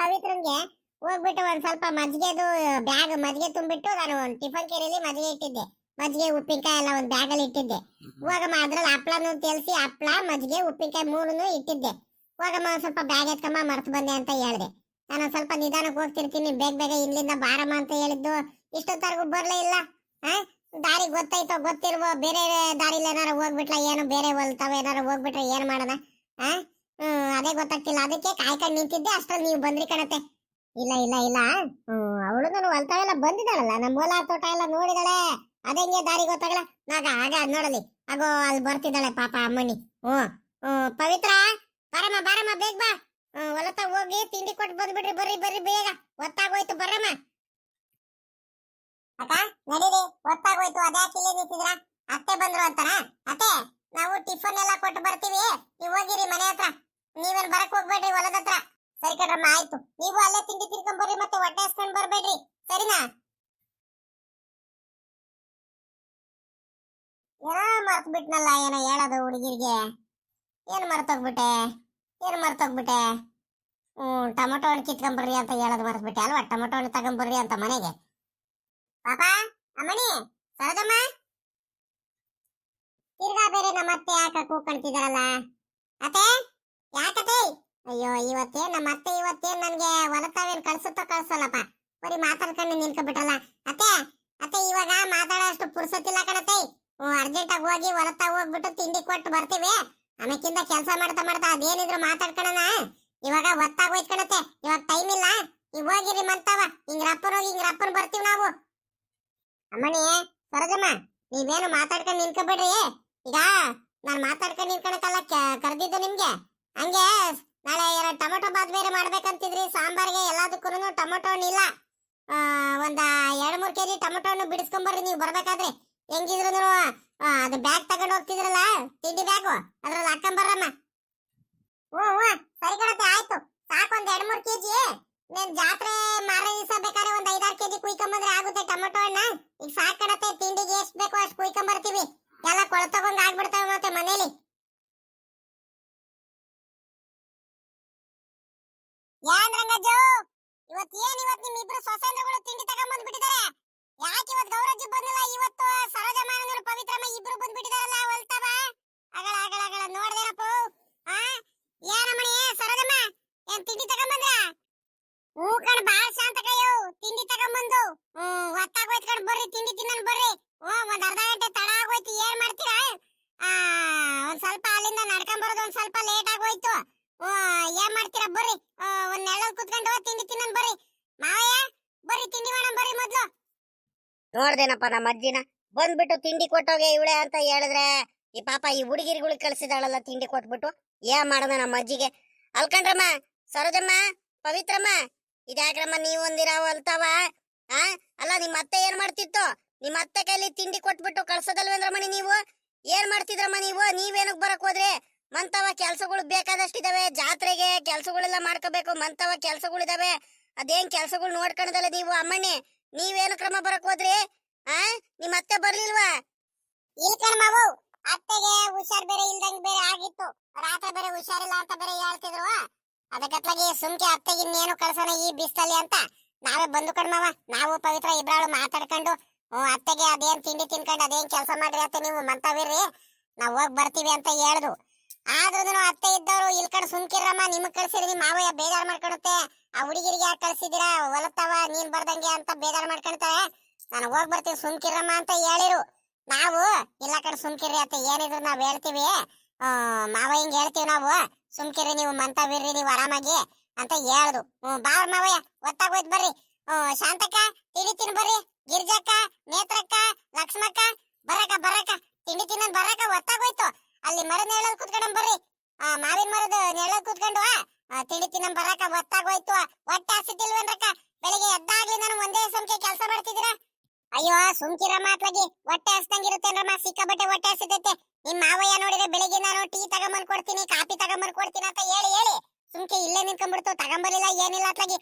ಪವಿತ್ರನ್ಗೆ ಹೋಗ್ಬಿಟ್ಟು ಒಂದ್ ಸ್ವಲ್ಪ ಮಜ್ಜಿಗೆದು ಬ್ಯಾಗ್ ಮಜ್ಜಿಗೆ ತುಂಬಿಟ್ಟು ನಾನು ಒಂದ್ ಟಿಫನ್ ಕೇರಿಯಲ್ಲಿ ಮಜ್ಜಿಗೆ ಇಟ್ಟಿದ್ದೆ. ಮಜ್ಜಿಗೆ ಉಪ್ಪಿನಕಾಯಿ ಎಲ್ಲ ಒಂದ್ ಬ್ಯಾಗ್ ಅಲ್ಲಿ ಇಟ್ಟಿದ್ದೆ. ಹೋಗಮ್ಮ ಅದ್ರಲ್ಲಿ ಹಪ್ಳನು ತೇಲ್ಸಿ ಹಪ್ಳ ಮಜ್ಜಿಗೆ ಉಪ್ಪಿನಕಾಯಿ 3 ಇಟ್ಟಿದ್ದೆ. ಹೋಗಮ್ಮ ಒಂದ್ ಸ್ವಲ್ಪ ಬ್ಯಾಗ್ ಎತ್ಕಮ್ಮ, ಮರ್ತು ಬಂದೆ ಅಂತ ಹೇಳ್ದೆ. ನಾನು ಸ್ವಲ್ಪ ನಿಧಾನಕ್ಕೆ ಹೋಗ್ತಿರ್ತೀನಿ, ಬೇಗ ಇಲ್ಲಿಂದ ಬಾರಮ್ಮ ಅಂತ ಹೇಳಿದ್ದು ಇಷ್ಟೊತ್ತರೆಗೂ ಬರ್ಲೇ ಇಲ್ಲ. ದಾರಿ ಗೊತ್ತಾಯ್ತೋ ಗೊತ್ತಿಲ್ವೋ, ಬೇರೆ ದಾರಿಲಿ ಏನಾರು ಹೋಗ್ಬಿಟ್ಲ, ಏನು ಬೇರೆ ಹೊಲ್ತಾವ ಏನಾರು ಹೋಗ್ಬಿಟ್ರೆ ಏನ್ ಮಾಡೋಣ? ಅದೇ ಗೊತ್ತಾಗ್ತಿಲ್ಲ. ಅದಕ್ಕೆ ಕಾಯ್ಕೊಂಡು ನಿಂತಿದ್ದೆ, ಅಷ್ಟ್ರಲ್ಲಿ ನೀವು ಬಂದ್ರಿ ಕಣತೆ. ಇಲ್ಲ ಇಲ್ಲ ಇಲ್ಲ, ಅವಳು ನಾನು ಹೊಲ್ತಾವೆಲ್ಲ ಬಂದಿದ್ದಾಳಲ್ಲ, ನಮ್ಮ ಹೊಲ ತೋಟ ಎಲ್ಲ ನೋಡಿದಾಳೆ. ಅದಂಗೆ ದಾರಿ ಗೊತ್ತಾಗಲ್ಲ ಆಗ ನೋಡಲಿ. ಆಗೋ ಅಲ್ಲಿ ಬರ್ತಿದ್ದಾಳೆ ಪಾಪ ಅಮ್ಮಣ್ಣಿ. ಪವಿತ್ರ ಬಾರಮ್ಮ ಬೇಗ ಬಾ. ಹೊಲತ ಹೋಗಿ ತಿಂಡಿ ಕೊಟ್ಟು ಬಂದ್ಬಿಡ್ರಿ. ಬರ್ರಿ ಬೇಗ, ಹೊತ್ತಾಗೋಯ್ತು. ಬರ್ರಮ್ಮ. ಅಕ್ಕ ನಡೀರಿ, ಹೊತ್ತಾಗೋಯ್ತು. ಅದ್ಯಾಕೆ ಇಲ್ಲೇ ನಿಂತಿದ್ರ? ಅತ್ತೆ ಬಂದ್ರು ಅಂತಾರ? ಅತ್ತೆ ನಾವು ಟಿಫನ್ ಎಲ್ಲ ಕೊಟ್ಟು ಬರ್ತೀವಿ, ನೀವು ಹೋಗಿರಿ ಮನೆ ಹತ್ರ. ನೀವೇನ್ ಬರಕ್ ಹೋಗ್ಬೇಡ್ರಿ ಹೊಲದ ಹತ್ರ. ಸರಿ ಕಣ್ರಮ್ಮ, ಆಯ್ತು. ನೀವು ಅಲ್ಲೇ ತಿಂಡಿ ತಿನ್ಕೊಂಡ್ ಬರ್ರಿ, ಮತ್ತೆ ಹೊಟ್ಟೆ ಹಸ್ಕೊಂಡ್ ಬರ್ಬೇಡ್ರಿ, ಸರಿನಾ? ಏನೋ ಮರ್ತ್ ಬಿಟ್ನಲ್ಲ, ಏನೋ ಹೇಳೋದು ಹುಡುಗಿರಿಗೆ. ಏನ್ ಮರ್ತೋಗ್ಬಿಟ್ಟೆ? ಟೊಮೊಟೊ ಹಣ್ಣು ಕಿತ್ಕೊಂಡ್ಬರ್ರಿ ಅಂತ ಹೇಳೋದು ಮರ್ತ್ಬಿಟ್ಟೆ ಅಲ್ವಾ? ಟೊಮೊಟೊ ಹಣ್ಣು ತಗೊಂಡ್ಬರ್ರಿ ಅಂತ ಮನೆಗೆ. ಪಾಪ ಅಮ್ಮಣಿ ಸರೋಜಮ್ಮ ತಿರ್ಗಾ ಬೇರೆ ನಮ್ಮತ್ತೆ ಯಾಕ ಕೂಕೊಂತಿದಾರಲ್ಲ ಅತ್ತೆ ಯಾಕತೆ ಅಯ್ಯೋ ಇವತ್ತೇನ್ ನನ್ಗೆ ಹೊಲತಾವೇನ್ ಕಳ್ಸುತ್ತೋ ಕಳ್ಸಲ್ಲಪ್ಪ ಬರೀ ಮಾತಾಡ್ಕೊಂಡು ನಿಂತ್ಕೊಬಿಟ್ರಲ್ಲ ಅತ್ತೆ ಅತ್ತೆ ಇವಾಗ ಮಾತಾಡೋಷ್ಟು ಪುರ್ಸೊತ್ತಿಲ್ಲ ಕಣತೆ ಅರ್ಜೆಂಟ್ ಆಗಿ ಹೋಗಿ ಹೊಲತಾ ಹೋಗ್ಬಿಟ್ಟು ತಿಂಡಿ ಕೊಟ್ಟು ಬರ್ತೀವಿ ಆಮೇಕಿಂದ ಕೆಲಸ ಮಾಡ್ತಾ ಮಾಡ್ತಾ ಅದೇನಿದ್ರು ಮಾತಾಡ್ಕೊಳಣ ಇವಾಗ ಹೊತ್ತಾಗೋಯ್ತು ಕಣತೆ ಇವಾಗ ಟೈಮ್ ಇಲ್ಲ ಈಗ ಹೋಗಿರಿ ಮಂತವ ಹಿಂಗ್ರಪ್ಪನ್ ಬರ್ತೀವಿ ನಾವು ಅಮ್ಮಣಿ ಸರೋಜಮ್ಮ ನೀವೇನು ಮಾತಾಡ್ಕೊಂಡು ನಿಂತ್ಕೊಬಿಡ್ರಿ ಈಗ ನಾನು ಮಾತಾಡ್ಕೊಂಡು ನಿಂತ್ಕೊಳಕಲ್ಲ ಕರೆದಿದ್ದು ನಿಮ್ಗೆ ಹಂಗೆ ನಾಳೆ 2 ಟೊಮೊಟೊ ಬಾತ್ ಬೇರೆ ಮಾಡ್ಬೇಕಂತಿದ್ರಿ ಸಾಂಬಾರ್ಗೆ ಎಲ್ಲದಕ್ಕೂ ಟೊಮೊಟೊ ಹಣ್ಣು ಇಲ್ಲ ಒಂದ 2-3 ಕೆಜಿ ಟೊಮೊಟೊ ಹಣ್ಣು ಬಿಡಿಸ್ಕೊಂಬರ್ರಿ ನೀವು ಬರ್ಬೇಕಾದ್ರೆ ಹೆಂಗಿದ್ರು ಅದು ಬ್ಯಾಗ್ ತಗೊಂಡು ಹೋಗ್ತಿದ್ರಲ್ಲ ತಿಂಡಿ ಬ್ಯಾಗು ಅದ್ರಲ್ಲಿ ಹಾಕೊಂಬರ್ರಮ್ಮ ಹ್ಞೂ ಸರಿ ಕಣತೆ ಆಯ್ತು ಸಾಕು ಒಂದ್ 2-3 ಕೆಜಿ ನೀನ್ ಜಾತ್ರೆ ಮಾರ ದಿವಸ ಬೇಕಾದ್ರೆ ಒಂದ್ 5-6 ಕೆಜಿ ಕುಯ್ಕೊಂಬಂದ್ರೆ ಆಗುತ್ತೆ ಟೊಮೊಟೊ ಹಣ್ಣ ಈಗ ಸಾಕು ಕಣತೆ ತಿಂಡಿಗೆ ಎಷ್ಟು ಬೇಕೋ ಅಷ್ಟು ಕುಯ್ಕೊಂಬರ್ತೀವಿ ಎಲ್ಲ ಕೊಳ್ತಗೊಂಡ್ ಆಗ್ಬಿಡ್ತಾವ ಮತ್ತೆ ಮನೇಲಿ ಯಾನ್ ರಂಗಜ್ಜು ಇವತ್ ನಿಮ್ಮಿಬ್ರು ಸೊಸೆಂದ್ರಗಳು ತಿಂಡಿ ತಗೊಂಡ್ ಬಿಟ್ಟಿದ್ದಾರೆ ಯಾಕೆ ಇವತ್ತು ಗೌರಜ್ಜಿ ಬಂದಿಲ್ಲ ಇವತ್ತು ಸರೋಜಮ್ಮನವರು ಪವಿತ್ರಮ್ಮ ಇಬ್ರು ಬಂದ್ಬಿಟ್ಟಿದಾರಲ್ಲ ಹೊಲ್ತವ ಅಗಳ ನೋಡ್ದೇನಪ್ಪ ಆ ಏನಮ್ಮಣಿ ಸರೋಜಮ್ಮ ಏನ್ ತಿಂಡಿ ತಗೊಂಬಂದ್ರ ಹೂ ಕಣ್ ಬಾಳ ಶಾಂತ ಕೈಯೋ ತಿಂಡಿ ತಗೊಂಬಂದು ಹೊತ್ತಾಗೋಯ್ತು ಕಣ್ ಬರ್ರಿ ತಿಂಡಿ ತಿನ್ನನ್ ಬರ್ರಿ ಒಂದ್ ಅರ್ಧ ಗಂಟೆ ತಡ ಆಗೋಯ್ತು ಏನ್ ಮಾಡ್ತೀರಾ ಒಂದ್ ಸ್ವಲ್ಪ ಅಲ್ಲಿಂದ ನಡ್ಕೊಂಡ್ ಬರೋದು ಒಂದ್ ಸ್ವಲ್ಪ ಲೇಟ್ ಆಗೋಯ್ತು ಏನ್ ಮಾಡ್ತೀರಾ ಬರ್ರಿ ಒಂದ್ ನೆರಳಲ್ಲಿ ಕುತ್ಕೊಂಡು ತಿಂಡಿ ತಿನ್ನನ್ ಬರ್ರಿ ಮಾವಯ್ಯ ಬರ್ರಿ ತಿಂಡಿ ಮಾಡೋಣ ಬರ್ರಿ ಮೊದ್ಲು ನೋಡ್ದೇನಪ್ಪ ನಮ್ಮ ಅಜ್ಜಿನ ಬಂದ್ಬಿಟ್ಟು ತಿಂಡಿ ಕೊಟ್ಟೋಗೆ ಇವಳೆ ಅಂತ ಹೇಳಿದ್ರೆ ಈ ಪಾಪ ಈ ಹುಡುಗಿರಿಗಳಿಗೆ ಕಳ್ಸಿದಾಳಲ್ಲ ತಿಂಡಿ ಕೊಟ್ಬಿಟ್ಟು ಏನ್ ಮಾಡೋಣ ನಮ್ಮ ಅಜ್ಜಿಗೆ ಅಲ್ಕಂಡ್ರಮ್ಮ ಸರೋಜಮ್ಮ ಪವಿತ್ರಮ್ಮ ಇದ್ಯಾಕ್ರಮ್ಮ ನೀವು ಒಂದಿರಾವ ಅಲ್ತಾವ ಅಲ್ಲ ನಿಮ್ಮ ಅತ್ತೆ ಏನ್ ಮಾಡ್ತಿತ್ತು ನಿಮ್ಮ ಅತ್ತೆ ಕೈಲಿ ತಿಂಡಿ ಕೊಟ್ಬಿಟ್ಟು ಕಳ್ಸೋದಲ್ವೇಂದ್ರಮ್ಮನಿ ನೀವು ಏನ್ ಮಾಡ್ತಿದ್ರಮ್ಮ ನೀವೇನಕ್ ಬರಕ್ ಹೋದ್ರಿ ಮಂತವ ಕೆಲ್ಸಗಳು ಬೇಕಾದಷ್ಟಿದಾವೆ ಜಾತ್ರೆಗೆ ಕೆಲ್ಸಗಳೆಲ್ಲ ಮಾಡ್ಕೋಬೇಕು ಮಂತವ ಕೆಲ್ಸಗಳಿದಾವೆ ಅದೇನ್ ಕೆಲ್ಸಗಳು ನೋಡ್ಕೊಂಡದಲ್ಲ ನೀವು ಅಮ್ಮಣ್ಣಿ ನೀವೇನು ಕ್ರಮ ಬರಕ್ ಹೋದ್ರಿ ನಿಮ್ಮ ಅತ್ತೆ ಬರ್ಲಿಲ್ವಾ ಇಲ್ಕಣ ಮಾವು ಅತ್ತೆಗೆ ಹುಷಾರ್ ಬೇರೆ ಇಲ್ದಂಗ್ ಬೇರೆ ಆಗಿತ್ತು ರಾತ್ರಿ ಬೇರೆ ಹುಷಾರಿಲ್ಲ ಅಂತ ಬೇರೆ ಹೇಳ್ತಿದ್ರು ಅದಕ್ಕತ್ಲಾಗಿ ಸುಮ್ಕೆ ಅತ್ತೆಗೆ ಇನ್ನೇನು ಕಳ್ಸೋಣ ಈ ಬಿಸ್ತಲ್ಲಿ ಅಂತ ನಾವೇ ಬಂದು ಕಣ್ಮವ ನಾವು ಪವಿತ್ರ ಇಬ್ರಾಳು ಮಾತಾಡ್ಕೊಂಡು ಅತ್ತೆಗೆ ಅದೇನ್ ತಿಂಡಿ ತಿನ್ಕೊಂಡು ಅದೇನ್ ಕೆಲಸ ಮಾಡ್ರಿ ಅತ್ತೆ ನೀವು ಮಂತವಿರ್ರಿ ನಾವ್ ಹೋಗ್ ಬರ್ತೀವಿ ಅಂತ ಹೇಳ್ದು ಆದ್ರೂ ಅತ್ತೆ ಇದ್ದವ್ರು ಇಲ್ಕಂಡ್ ಸುಮ್ಕಿರಮ್ಮ ನಿಮಗ್ ಕಳ್ಸಿರಿ ನಿಮ್ ಮಾವಯ್ಯ ಬೇಜಾರ್ ಮಾಡ್ಕೊಳುತ್ತೆ ಆ ಹುಡುಗಿರಿಗೆ ಯಾಕೆ ಕಳ್ಸಿದಿರಾ ಹೊಲತ್ತವ ನೀನ್ ಬರ್ದಂಗೆ ಅಂತ ಬೇಜಾರ್ ಮಾಡ್ಕೊಂತಾರೆ ನಾನು ಹೋಗ್ ಬರ್ತೀವಿ ಸುಮ್ಕಿರಮ್ಮ ಅಂತ ಹೇಳಿರು ನಾವು ಇಲ್ಲ ಕಡೆ ಸುಮ್ಕಿರಿ ಅತ್ತೆ ಏನಿದ್ರು ನಾವ್ ಹೇಳ್ತೀವಿ ಮಾವಯ್ಯಂಗ್ ಹೇಳ್ತೀವಿ ನಾವು ಸುಮ್ಕಿರಿ ನೀವು ಮಂತವಿರ್ರಿ ನೀವು ಆರಾಮಾಗಿ ಅಂತ ಹೇಳ್ದು ಬಾವ್ ಮಾವಯ್ಯ ಗೊತ್ತಾಗೋಯ್ತು ಬರ್ರಿ ಶಾಂತಕ್ಕ ತಿಂಡಿ ತಿನ್ ಬರ್ರಿ ಗಿರ್ಜಕ್ಕ ನೇತ್ರಕ್ಕ ಲಕ್ಷ್ಮಕ್ಕ ಬರಕ ತಿಂಡಿ ತಿನ್ನೋದ್ ಬರಕ ಗೊತ್ತಾಗೋಯ್ತು ಅಲ್ಲಿ ಮರದ ನೆರಳಲ್ಲಿ ಕುತ್ಕೊಂಡ್ ಬರ್ರಿ ಮಾವಿನ ಮರದ ನೆರಳಲ್ಲಿ ಕುತ್ಕೊಂಡು ತಿಂಡಿ ತಿನ್ನೋದ್ ಬರಕ ಗೊತ್ತಾಗೋಯ್ತು ಹೊಟ್ಟೆ ಹಸಿತಿಲ್ವೇನ್ರಕ್ಕ ಬೆಳಿಗ್ಗೆ ಎದ್ದಾಗ್ಲಿ ನಾನು ಒಂದೇ ಸಂಖ್ಯೆ ಕೆಲಸ ಮಾಡ್ತಿದ್ದೀರಾ ಅಯ್ಯೋ ಸುಮ್ಕಿರ ಮಾತ್ಲಾಗಿ ಹೊಟ್ಟೆ ಹಸ್ದಂಗಿರುತ್ತೇನ್ರಮ್ಮ ಸಿಕ್ಕಾಬಟ್ಟೆ ಹೊಟ್ಟೆ ಹಸಿತೈತೆ ನಿಮ್ ಮಾವಯ್ಯ ನೋಡಿದ್ರೆ ಬೆಳಿಗ್ಗೆ ನಾನು ಟೀ ತಗೊಂಬಂದ್ ಕೊಡ್ತೀನಿ ಕಾಫಿ ತಗೊಂಬಂದ್ ಕೊಡ್ತೀನಿ ಅಂತ ಹೇಳಿ ಸುಮ್ಕೆ ಇಲ್ಲೇ ನಿಂತ್ಕೊಂಡ್ಬಿಡ್ತು ತಗೊಂಬರ್ಲಿಲ್ಲ ಏನಿಲ್ಲ ಅತ್ಲಾಗಿ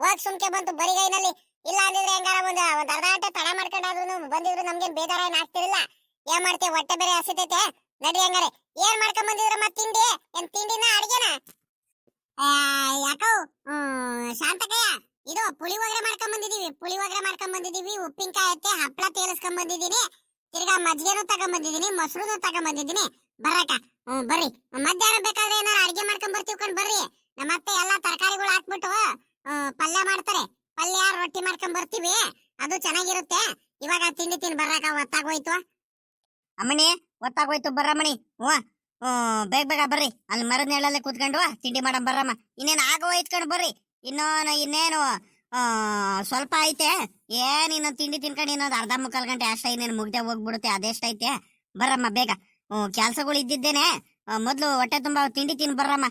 ಹೋಗ್ ಸುಮ್ಕೆ ಬಂತು ಬರಿಗೈನಲ್ಲಿ ಇಲ್ಲ ಅಂದಿದ್ರೆ ಹೆಂಗಾರ ಒಂದ್ ಅರ್ಧ ಗಂಟೆ ತಡ ಮಾಡ್ಕೊಂಡಾದ್ರು ಬಂದಿದ್ರು ನಮ್ಗೇನ್ ಬೇಜಾರ ಏನ್ ಆಗ್ತಿರ್ಲಿಲ್ಲ ಏನ್ ಮಾಡ್ತೇವೆ ಹೊಟ್ಟೆ ಬೇರೆ ಹಸಿತೈತೆ ನಡಿ ಹಂಗಾರೆ ಏನ್ ಮಾಡ್ಕೊಂಡ್ ಬಂದಿದ್ರಮ್ಮ ತಿಂಡಿ ಏನ್ ತಿಂಡಿನ ಅಡ್ಗೆನ ಯಾಕೋ ಶಾಂತಕಯ್ಯ ಇದು ಪುಳಿಯೋಗರೆ ಮಾಡ್ಕೊಂಡ್ ಬಂದಿದೀವಿ ಉಪ್ಪಿನಕಾಯಿ ಐತೆ ಹಪ್ಪಳ ತೇರಿಸ್ಕೊಂಡ್ ಬಂದಿದೀನಿ ತಿರ್ಗಾ ಮಜ್ಜಿಗೆನೂ ತಗೊಂಬಂದಿದೀನಿ ಮೊಸರುನು ತಗೊಂಬಂದಿದೀನಿ ಬರಕ ಬರ್ರಿ ಮಧ್ಯಾಹ್ನ ಬೇಕಾದ್ರೆ ಏನಾರ ಅಡ್ಗೆ ಮಾಡ್ಕೊಂಡ್ ಬರ್ತೀವಿ ಕಣ್ ಬರ್ರಿ ನಮ್ಮ ಅತ್ತೆ ಎಲ್ಲಾ ತರಕಾರಿಗಳು ಹಾಕ್ಬಿಟ್ಟು ಪಲ್ಯ ಮಾಡ್ತಾರೆ ಪಲ್ಯ ರೊಟ್ಟಿ ಮಾಡ್ಕೊಂಡ್ ಬರ್ತೀವಿ ಅದು ಚೆನ್ನಾಗಿರುತ್ತೆ ಇವಾಗ ತಿಂಡಿ ತಿನ್ ಬರಕ ಹೊತ್ತಾಗೋಯ್ತು ಅಮ್ಮಣಿ ಗೊತ್ತಾಗೋಯ್ತು ಬರ್ರಮ್ಮಣಿ ಬೇಗ ಬರ್ರಿ ಅಲ್ಲಿ ಮರದ ನೆರಳಲ್ಲಿ ಕೂತ್ಕೊಂಡು ತಿಂಡಿ ಮಾಡಂ ಬರ್ರಮ್ಮ ಇನ್ನೇನು ಆಗೋಯ್ತ್ಕೊಂಡು ಬರ್ರಿ ಇನ್ನೇನು ಸ್ವಲ್ಪ ಐತೆ ಏನ್ ಇನ್ನೊಂದು ತಿಂಡಿ ತಿನ್ಕೊಂಡು ಇನ್ನೊಂದು ಅರ್ಧ ಮುಕ್ಕಾಲ್ ಗಂಟೆ ಅಷ್ಟ ಇನ್ನೇನು ಮುಗ್ದೆ ಹೋಗ್ಬಿಡುತ್ತೆ ಅದೆಷ್ಟೈತೆ ಬರ್ರಮ್ಮ ಬೇಗ ಕೆಲ್ಸಗಳು ಇದ್ದಿದ್ದೇನೆ ಮೊದ್ಲು ಹೊಟ್ಟೆ ತುಂಬಾ ತಿಂಡಿ ತಿನ್ ಬರ್ರಮ್ಮ